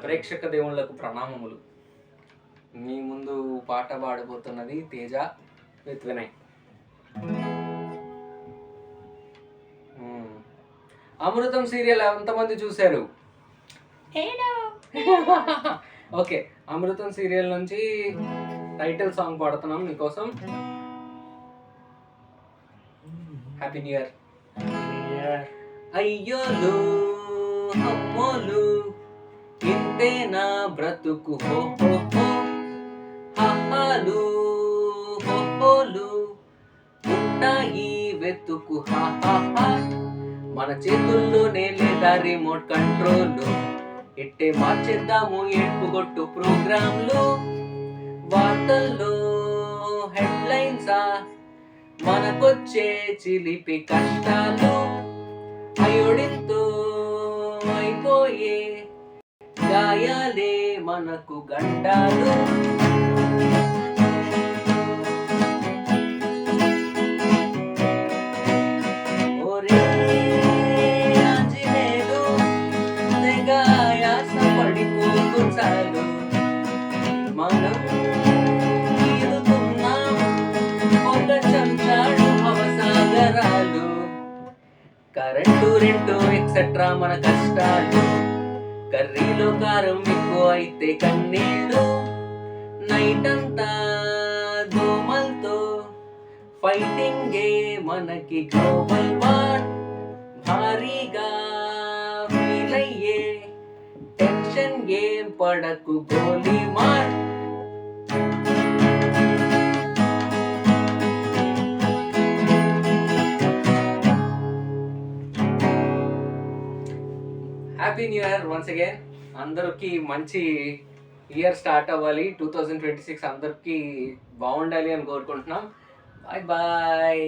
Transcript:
ప్రేక్షక దేవుళ్లకు ప్రణామములు. మీ ముందు పాట పాడబోతున్నది తేజ విత్ వినయ్. అమృతం సీరియల్ ఎంతమంది చూశారు? ఓకే, అమృతం సీరియల్ నుంచి టైటిల్ సాంగ్ పాడుతున్నాం మీకోసం. Happy new year. అయ్యోలు అమ్మోలు ఇంతే నా బ్రతుకు, హో హో హో హాలు హోలు ఉంటాయి వెతుకు, హా హా హా. మన చేతుల్లోనే లేదా రిమోట్ కంట్రోల్, ఇట్టే మార్చేద్దాము ఏడుపుగొట్టు ప్రోగ్రాంలు. వార్తల్లో హెడ్లైన్సా మనకొచ్చే చిలిపి కష్టాలు, అయోడితో అయిపోయే గాయాలే మనకు గండాలు. ఓరే ఆంజనేయులు తెగాయాస పడిపోకు చాలు, మనం తీరుతున్నాం ఒక చెంచాడు అవసాగరాలు. కరెంటు రెంటు ఎక్సెట్రా మన కష్టాలు, కర్రీలో కారం ఎక్కువ అయితే కన్నీళ్ళు. నైట్ అంతా దోమలతో ఫైటింగే మనకి గ్లోబల్ వార్. భారీగా ఫీల్ అయ్యే టెన్షన్ ఏం పడకు, గోలీ మార్. Happy new year once again. అందరికి మంచి ఇయర్ స్టార్ట్ అవ్వాలి. 2026 అందరికి బాగుండాలి అని కోరుకుంటున్నాం. Bye bye.